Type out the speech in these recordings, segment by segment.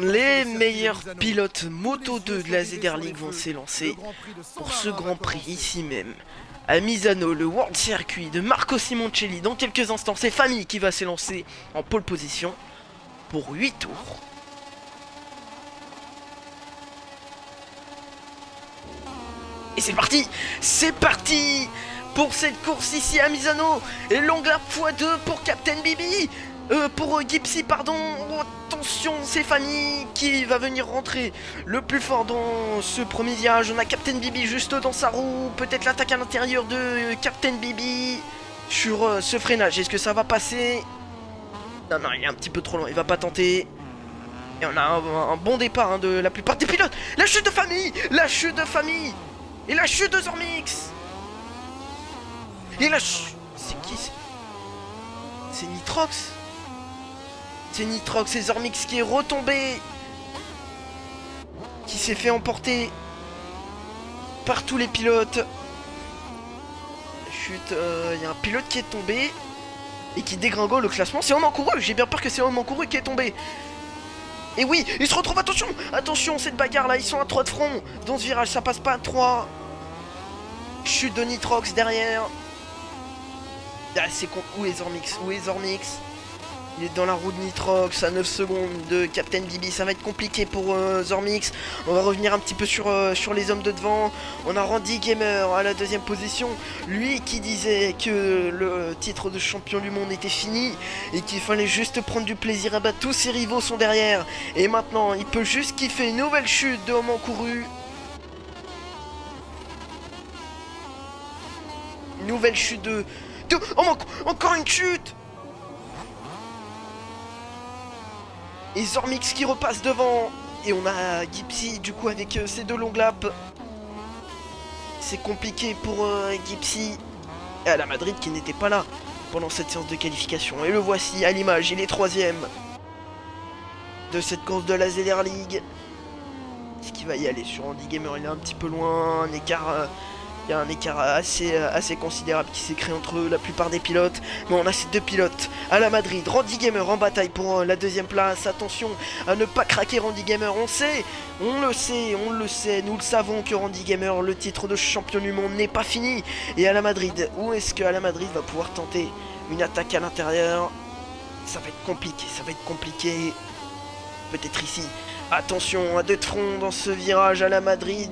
Les meilleurs pilotes Moto 2 de la ZR League vont s'élancer pour ce Grand Prix ici même. À Misano, le World Circuit de Marco Simoncelli. Dans quelques instants, c'est Famille qui va s'élancer en pole position pour 8 tours. Et c'est parti! C'est parti pour cette course ici à Misano. Et long lap x2 pour Captain Bibi. Pour Gypsy, pardon. Oh, attention, c'est Fanny qui va venir rentrer le plus fort dans ce premier virage. On a Captain Bibi juste dans sa roue. Peut-être l'attaque à l'intérieur de Captain Bibi sur ce freinage. Est-ce que ça va passer? Non, non, il est un petit peu trop loin. Il va pas tenter. Et on a un bon départ de la plupart des pilotes. La chute de Famille! La chute de Famille! Et la chute de Zormix! Et la chute... C'est qui? C'est Nitrox? C'est Nitrox et Zormix qui est retombé, qui s'est fait emporter par tous les pilotes. Chute, il y a un pilote qui est tombé et qui dégringole le classement. C'est Homme Couru, j'ai bien peur que c'est Homme Couru qui est tombé. Et oui, il se retrouve, attention, attention, cette bagarre là, ils sont à 3 de front. Dans ce virage, ça passe pas à 3. Chute de Nitrox derrière. Ah, c'est con. Où est Zormix? Où est Zormix? Il est dans la roue de Nitrox à 9 secondes de Captain Bibi. Ça va être compliqué pour Zormix. On va revenir un petit peu sur les hommes de devant. On a Randy Gamer à la deuxième position. Lui qui disait que le titre de champion du monde était fini et qu'il fallait juste prendre du plaisir à battre. Tous ses rivaux sont derrière. Et maintenant, il peut juste kiffer une nouvelle chute de Homme Couru. Une nouvelle chute de... Oh, encore une chute! Et Zormix qui repasse devant. Et on a Gypsy du coup avec ses deux longues laps. C'est compliqué pour Gypsy. Et à la Madrid qui n'était pas là pendant cette séance de qualification. Et le voici à l'image, il est troisième de cette course de la ZR League. Est-ce qu'il va y aller sur Andy Gamer? Il est un petit peu loin, un écart... Il y a un écart assez considérable qui s'est créé entre la plupart des pilotes. Mais on a ces deux pilotes à la Madrid. Randy Gamer en bataille pour la deuxième place. Attention à ne pas craquer Randy Gamer. On le sait. Nous le savons que Randy Gamer, le titre de champion du monde n'est pas fini. Et à la Madrid, où est-ce que à la Madrid va pouvoir tenter une attaque à l'intérieur? Ça va être compliqué. Peut-être ici. Attention à deux de front dans ce virage à la Madrid.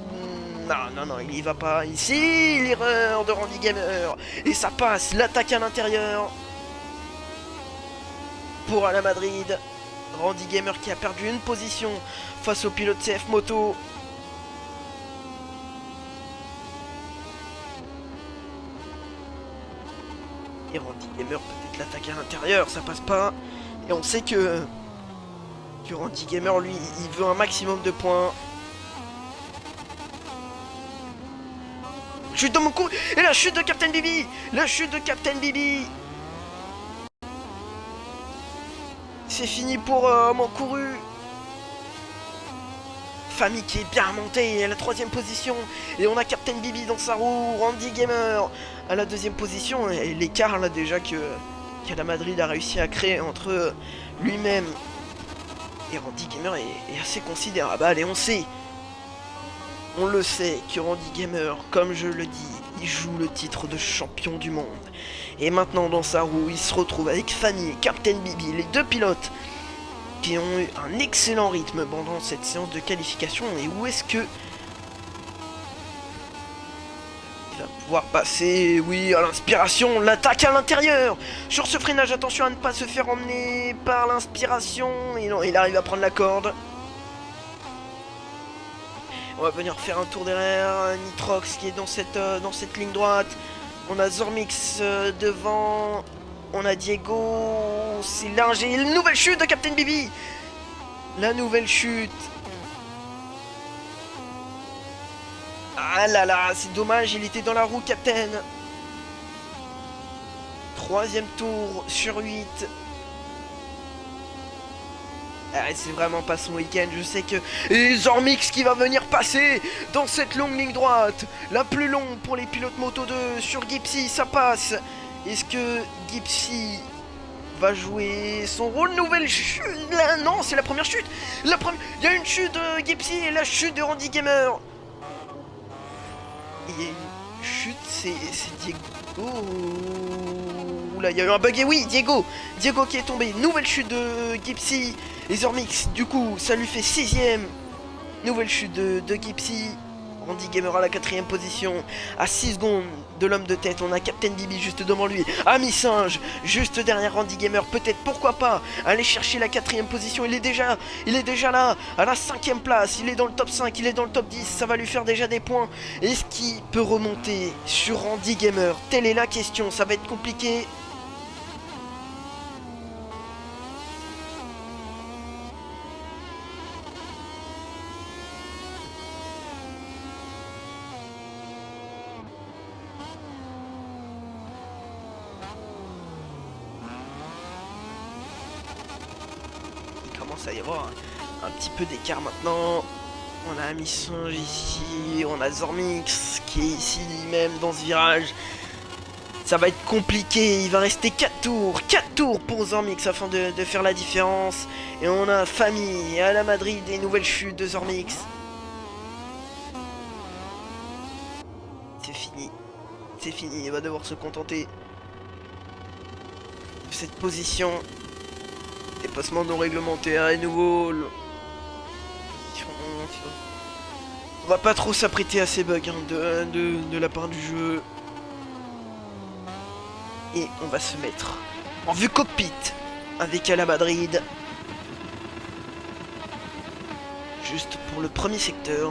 Non, il y va pas. Ici, l'erreur de Randy Gamer. Et ça passe, l'attaque à l'intérieur. Pour à la Madrid. Randy Gamer qui a perdu une position face au pilote CF Moto. Et Randy Gamer, peut-être l'attaque à l'intérieur, ça passe pas. Et on sait que Randy Gamer, lui, il veut un maximum de points. Chute de mon coup. Et la chute de Captain Bibi. La chute de Captain Bibi. C'est fini pour Homme Couru. Famille qui est bien remontée à la troisième position. Et on a Captain Bibi dans sa roue. Randy Gamer à la deuxième position. Et l'écart là déjà que la Madrid a réussi à créer entre lui-même et Randy Gamer est assez considérable. Allez, on le sait que Randy Gamer, comme je le dis, il joue le titre de champion du monde. Et maintenant dans sa roue, il se retrouve avec Fanny et Captain Bibi, les deux pilotes qui ont eu un excellent rythme pendant cette séance de qualification. Et où est-ce que il va pouvoir passer? Oui, à l'inspiration, l'attaque à l'intérieur. Sur ce freinage, attention à ne pas se faire emmener par l'inspiration. Et non, il arrive à prendre la corde. On va venir faire un tour derrière. Nitrox qui est dans cette ligne droite. On a Zormix devant. On a Diego. C'est large. Et une nouvelle chute de Captain Bibi. La nouvelle chute. Ah là là, c'est dommage. Il était dans la roue, Captain. Troisième tour sur 8. Ah, c'est vraiment pas son week-end, je sais que... Et Zormix qui va venir passer dans cette longue ligne droite. La plus longue pour les pilotes Moto 2 sur Gypsy, ça passe. Est-ce que Gypsy va jouer son rôle. Nouvelle chute. Là, non, c'est la première chute. Il y a une chute de Gipsy et la chute de Randy Gamer. Il y a une chute, c'est Diego. Oula, il y a eu un bug et oui, Diego qui est tombé. Nouvelle chute de Gipsy et Zormix. Du coup, ça lui fait 6ème. Nouvelle chute de Gipsy. Randy Gamer à la 4ème position. À 6 secondes de l'homme de tête, on a Captain Bibi juste devant lui. Ami Singe, juste derrière Randy Gamer. Peut-être, pourquoi pas, aller chercher la 4ème position. Il est déjà là, à la 5ème place. Il est dans le top 5, il est dans le top 10. Ça va lui faire déjà des points. Est-ce qu'il peut remonter sur Randy Gamer? Telle est la question, ça va être compliqué. Ça y avoir un petit peu d'écart maintenant. On a Ami Singe ici, on a Zormix qui est ici même dans ce virage. Ça va être compliqué, il va rester 4 tours pour Zormix afin de faire la différence. Et on a Famille à la Madrid et nouvelle chute de Zormix. C'est fini, il va devoir se contenter de cette position. Dépassement non réglementaire à nouveau. On va pas trop s'apprêter à ces bugs hein, de la part du jeu. Et on va se mettre en vue cockpit avec à la Madrid. Juste pour le premier secteur.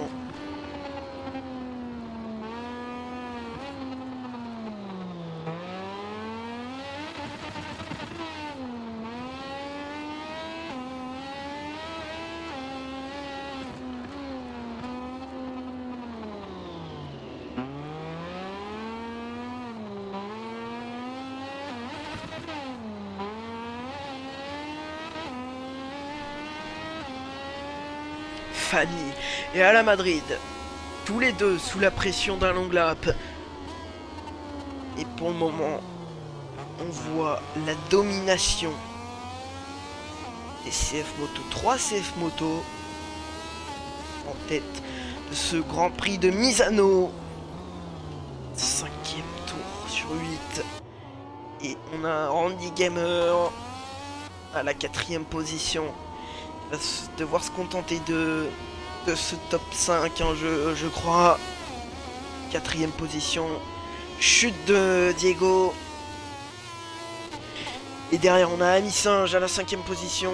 Fanny et à la Madrid, tous les deux sous la pression d'un long lap. Et pour le moment, on voit la domination des CF Moto. 3 CF Moto en tête de ce Grand Prix de Misano. 5e tour sur 8. Et on a Randy Gamer à la 4e position. Il va devoir se contenter de ce top 5, hein, je crois. 4e position. Chute de Diego. Et derrière, on a Ami Singe à la 5e position.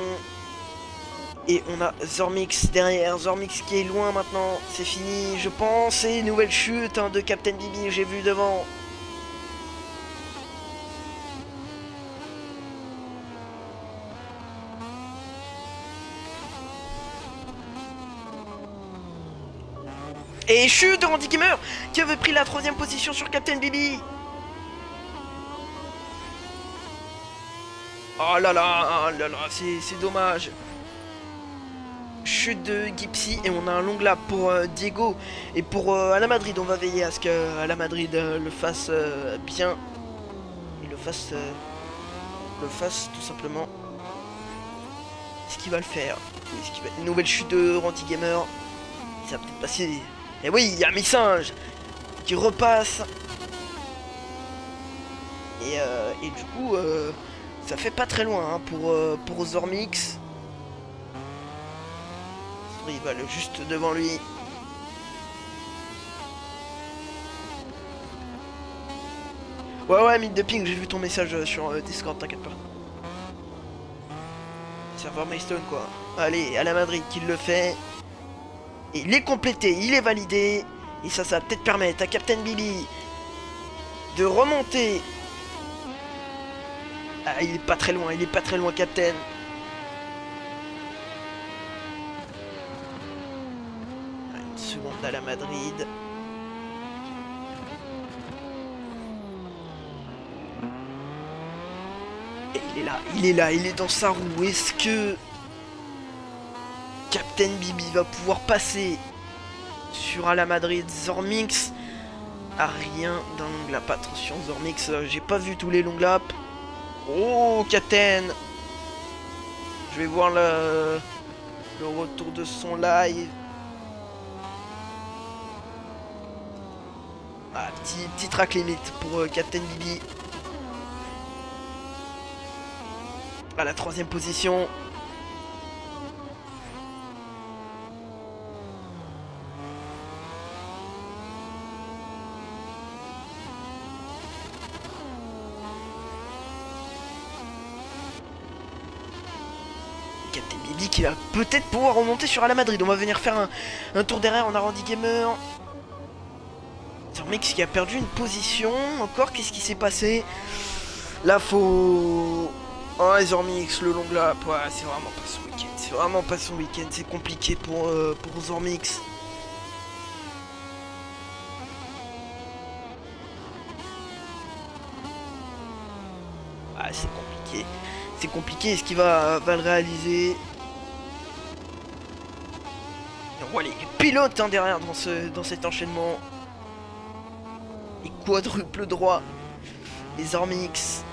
Et on a Zormix derrière. Zormix qui est loin maintenant. C'est fini, je pense. Et nouvelle chute hein, de Captain Bibi, j'ai vu devant. Et chute de Randy Gamer qui avait pris la 3e position sur Captain Bibi. Oh là là, c'est dommage. Chute de Gipsy et on a un long lap pour Diego. Et pour à la Madrid, on va veiller à ce que à la Madrid le fasse bien. Et le fasse tout simplement. Est-ce qu'il va le faire? Oui, est-ce qu'il va... Une nouvelle chute de Randy Gamer. Ça va peut-être passer. Et oui, il y a Ami Singe qui repasse. Et du coup, ça fait pas très loin hein, pour Zormix. Il va juste devant lui. Ouais, Mythe de Ping, j'ai vu ton message sur Discord, t'inquiète pas. Serveur Milestone quoi. Allez, à la Madrid qu'il le fait. Et il est complété, il est validé. Et ça va peut-être permettre à Captain Bibi de remonter. Ah, il est pas très loin, Captain. Une seconde à la Madrid. Et il est dans sa roue. Est-ce que Captain Bibi va pouvoir passer sur à la Madrid? Zormix a rien d'un long lap. Attention Zormix, j'ai pas vu tous les long laps. Oh, Captain. Je vais voir le retour de son live. Ah, petit track limit pour Captain Bibi. À la 3ème position. Captain Bibi qui va peut-être pouvoir remonter sur Ala Madrid. On va venir faire un tour derrière. On a Randy Gamer. Zormix qui a perdu une position. Encore, qu'est-ce qui s'est passé? Là, faut... Oh, Zormix, le long lap. Ouais, c'est vraiment pas son week-end. C'est vraiment pas son week-end. C'est compliqué pour Zormix. Ah, c'est compliqué. C'est compliqué. Est-ce qu'il va le réaliser? Et on voit les pilotes hein, derrière dans cet enchaînement. Les quadruples droits. Les Zormix.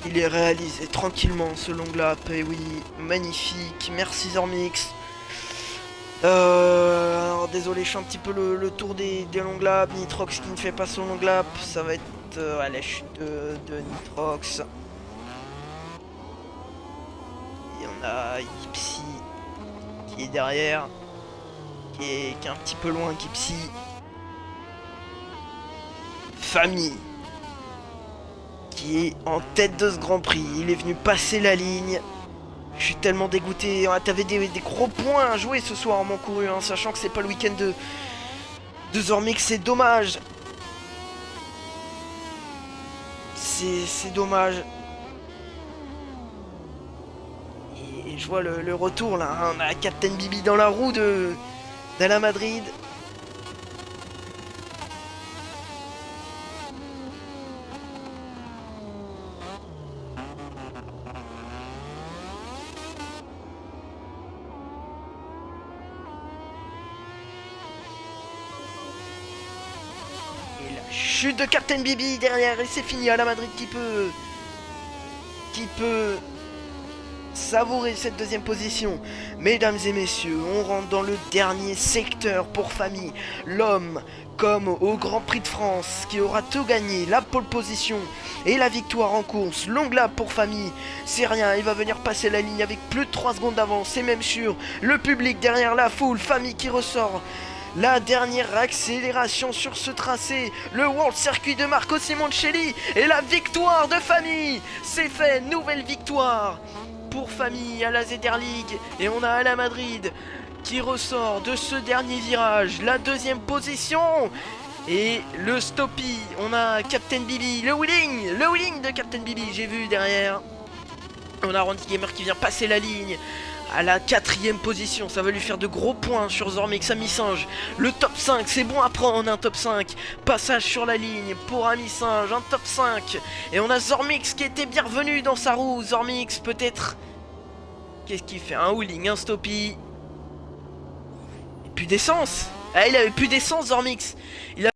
Il est réalisé tranquillement ce long lap. Et oui, magnifique. Merci Zormix. Alors désolé, je suis un petit peu le tour des longs laps. Nitrox qui ne fait pas son long lap. Ça va être à la chute de Nitrox. Et on a Gypsy qui est derrière. Qui est un petit peu loin, Gypsy. Famille qui est en tête de ce Grand Prix. Il est venu passer la ligne. Je suis tellement dégoûté. T'avais des gros points à jouer ce soir, mon couru, hein, sachant que c'est pas le week-end de Zormix. C'est dommage. C'est dommage. Et je vois le retour là. Hein. On a Captain Bibi dans la roue d'Ala Madrid. Chute de Captain Bibi derrière et c'est fini. Ala Madrid qui peut savourer cette 2ème position. Mesdames et messieurs, on rentre dans le dernier secteur pour famille. L'homme comme au Grand Prix de France qui aura tout gagné, la pole position et la victoire en course. Long lap pour famille, c'est rien, il va venir passer la ligne avec plus de 3 secondes d'avance, c'est même sûr. Le public derrière la foule, famille qui ressort. La dernière accélération sur ce tracé, le World Circuit de Marco Simoncelli et la victoire de famille. C'est fait, nouvelle victoire pour famille à la ZR League. Et on a Ala Madrid qui ressort de ce dernier virage, la 2ème position. Et le stoppie, on a Captain Bibi, le wheeling de Captain Bibi, j'ai vu derrière. On a Randy Gamer qui vient passer la ligne. À la 4ème position, ça va lui faire de gros points sur Zormix Ami Singe. Le top 5, c'est bon à prendre un top 5. Passage sur la ligne pour Ami Singe, un top 5. Et on a Zormix qui était bienvenu dans sa roue. Zormix peut-être... Qu'est-ce qu'il fait? Un wheeling, un stoppie. Et plus d'essence. Ah, il avait plus d'essence Zormix. Il a